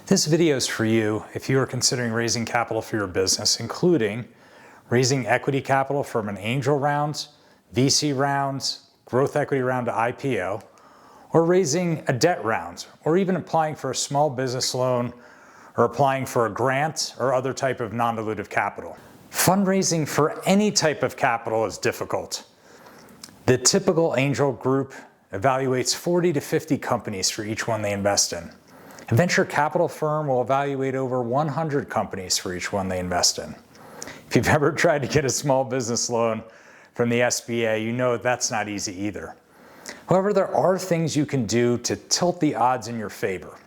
This video is for you if you are considering raising capital for your business, including raising equity capital from an angel round, VC rounds, growth equity round to IPO, or raising a debt round, or even applying for a small business loan or applying for a grant or other type of non-dilutive capital. Fundraising for any type of capital is difficult. The typical angel group evaluates 40 to 50 companies for each one they invest in. A venture capital firm will evaluate over 100 companies for each one they invest in. If you've ever tried to get a small business loan from the SBA, you know that's not easy either. However, there are things you can do to tilt the odds in your favor.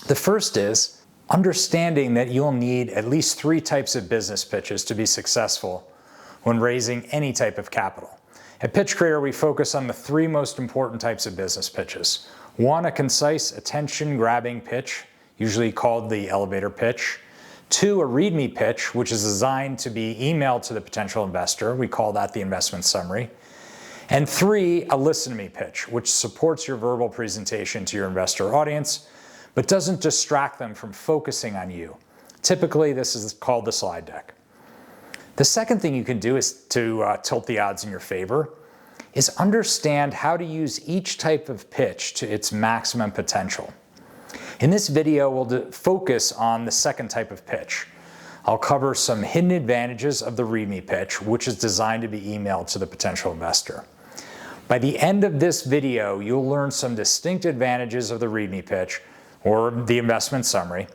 The first is understanding that you'll need at least 3 types of business pitches to be successful when raising any type of capital. At Pitch Creator, we focus on the 3 most important types of business pitches. 1, a concise, attention-grabbing pitch, usually called the elevator pitch. 2, a README pitch, which is designed to be emailed to the potential investor. We call that the investment summary. And 3, a listen-to-me pitch, which supports your verbal presentation to your investor audience, but doesn't distract them from focusing on you. Typically, this is called the slide deck. The second thing you can do is to tilt the odds in your favor is understand how to use each type of pitch to its maximum potential. In this video, we'll focus on the second type of pitch. I'll cover some hidden advantages of the README pitch, which is designed to be emailed to the potential investor. By the end of this video, you'll learn some distinct advantages of the README pitch, or the investment summary,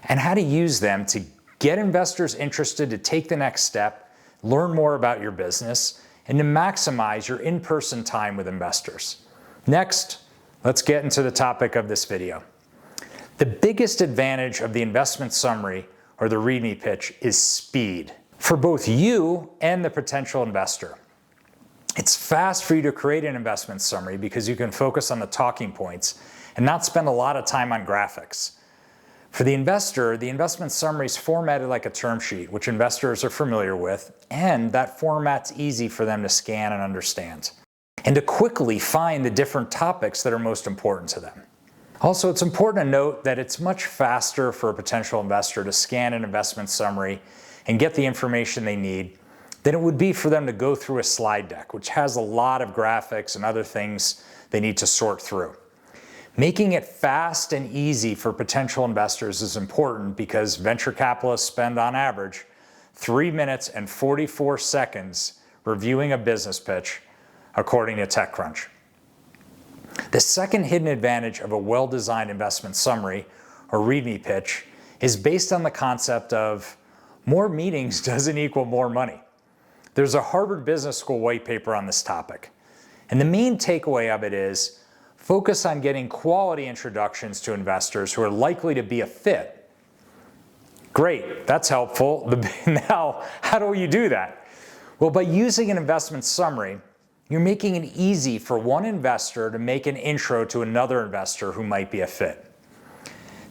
and how to use them to get investors interested to take the next step, learn more about your business, and to maximize your in-person time with investors. Next, let's get into the topic of this video. The biggest advantage of the investment summary or the README pitch is speed for both you and the potential investor. It's fast for you to create an investment summary because you can focus on the talking points and not spend a lot of time on graphics. For the investor, the investment summary is formatted like a term sheet, which investors are familiar with, and that format's easy for them to scan and understand, and to quickly find the different topics that are most important to them. Also, it's important to note that it's much faster for a potential investor to scan an investment summary and get the information they need than it would be for them to go through a slide deck, which has a lot of graphics and other things they need to sort through. Making it fast and easy for potential investors is important because venture capitalists spend on average 3 minutes and 44 seconds reviewing a business pitch, according to TechCrunch. The second hidden advantage of a well-designed investment summary, or README pitch, is based on the concept of more meetings doesn't equal more money. There's a Harvard Business School white paper on this topic, and the main takeaway of it is focus on getting quality introductions to investors who are likely to be a fit. Great, that's helpful. Now, how do you do that? Well, by using an investment summary, you're making it easy for one investor to make an intro to another investor who might be a fit.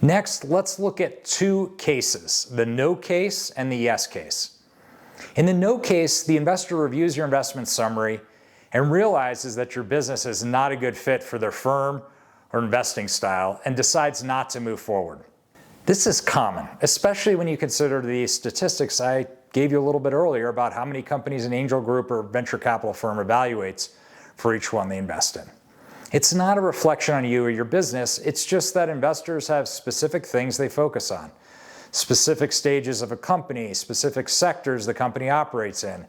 Next, let's look at 2 cases, the no case and the yes case. In the no case, the investor reviews your investment summary and realizes that your business is not a good fit for their firm or investing style and decides not to move forward. This is common, especially when you consider the statistics I gave you a little bit earlier about how many companies an angel group or venture capital firm evaluates for each one they invest in. It's not a reflection on you or your business, it's just that investors have specific things they focus on. Specific stages of a company, specific sectors the company operates in,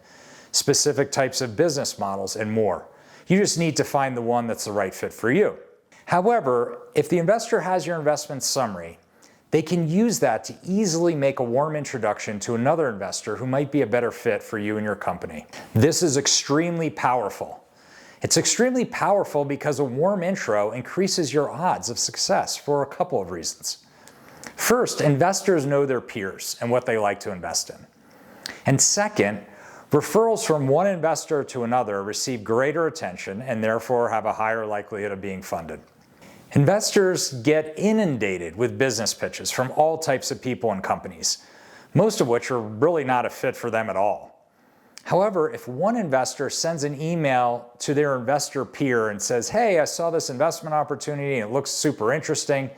specific types of business models, and more. You just need to find the one that's the right fit for you. However, if the investor has your investment summary, they can use that to easily make a warm introduction to another investor who might be a better fit for you and your company. This is extremely powerful. It's extremely powerful because a warm intro increases your odds of success for a couple of reasons. First, investors know their peers and what they like to invest in. And second, referrals from one investor to another receive greater attention and therefore have a higher likelihood of being funded. Investors get inundated with business pitches from all types of people and companies, most of which are really not a fit for them at all. However, if one investor sends an email to their investor peer and says, "Hey, I saw this investment opportunity and it looks super interesting,"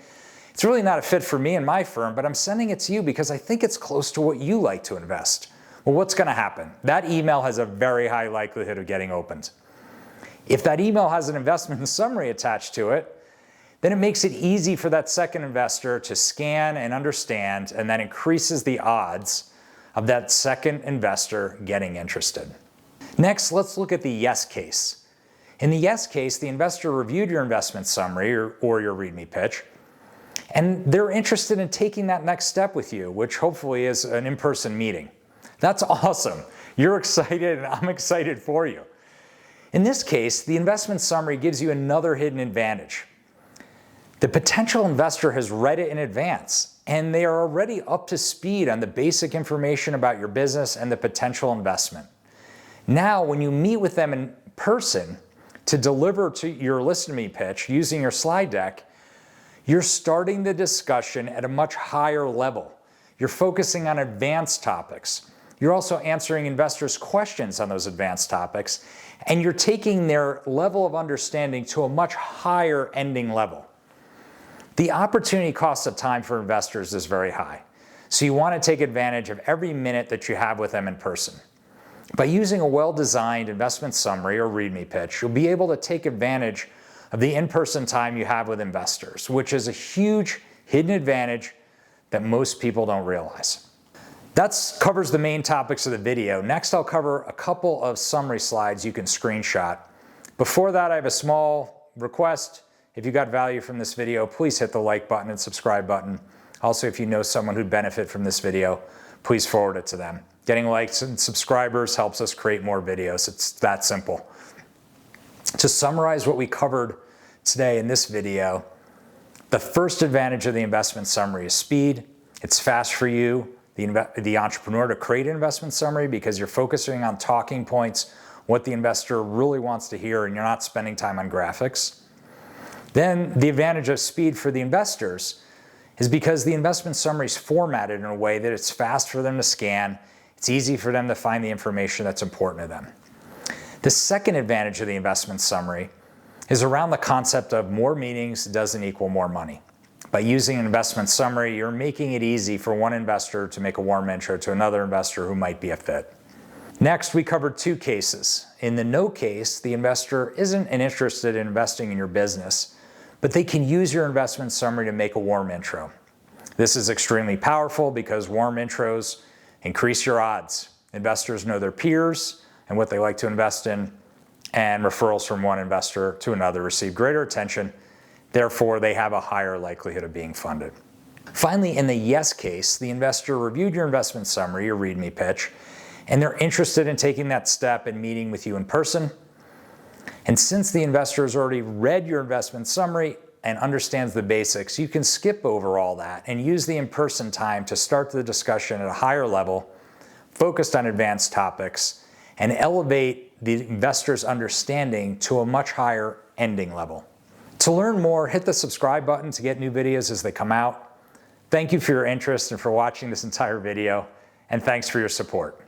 It's really not a fit for me and my firm, but I'm sending it to you because I think it's close to what you like to invest. Well, what's going to happen? That email has a very high likelihood of getting opened. If that email has an investment summary attached to it, then it makes it easy for that second investor to scan and understand, and that increases the odds of that second investor getting interested. Next, let's look at the yes case. In the yes case, the investor reviewed your investment summary or your README pitch, and they're interested in taking that next step with you, which hopefully is an in-person meeting. That's awesome. You're excited and I'm excited for you. In this case, the investment summary gives you another hidden advantage. The potential investor has read it in advance, and they are already up to speed on the basic information about your business and the potential investment. Now, when you meet with them in person to deliver to your Listen to Me pitch using your slide deck, you're starting the discussion at a much higher level. You're focusing on advanced topics. You're also answering investors' questions on those advanced topics, and you're taking their level of understanding to a much higher ending level. The opportunity cost of time for investors is very high, so you want to take advantage of every minute that you have with them in person. By using a well-designed investment summary or README pitch, you'll be able to take advantage of the in-person time you have with investors, which is a huge hidden advantage that most people don't realize. That covers the main topics of the video. Next, I'll cover a couple of summary slides you can screenshot. Before that, I have a small request. If you got value from this video, please hit the like button and subscribe button. Also, if you know someone who'd benefit from this video, please forward it to them. Getting likes and subscribers helps us create more videos. It's that simple. To summarize what we covered today in this video, the first advantage of the investment summary is speed. It's fast for you, the entrepreneur, to create an investment summary because you're focusing on talking points, what the investor really wants to hear, and you're not spending time on graphics. Then the advantage of speed for the investors is because the investment summary is formatted in a way that it's fast for them to scan. It's easy for them to find the information that's important to them. The second advantage of the investment summary is around the concept of more meetings doesn't equal more money. By using an investment summary, you're making it easy for one investor to make a warm intro to another investor who might be a fit. Next, we covered two cases. In the no case, the investor isn't interested in investing in your business, but they can use your investment summary to make a warm intro. This is extremely powerful because warm intros increase your odds. Investors know their peers and what they like to invest in, and referrals from one investor to another receive greater attention. Therefore, they have a higher likelihood of being funded. Finally, in the yes case, the investor reviewed your investment summary, your README pitch, and they're interested in taking that step and meeting with you in person. And since the investor has already read your investment summary and understands the basics, you can skip over all that and use the in-person time to start the discussion at a higher level, focused on advanced topics, and elevate the investor's understanding to a much higher ending level. To learn more, hit the subscribe button to get new videos as they come out. Thank you for your interest and for watching this entire video, and thanks for your support.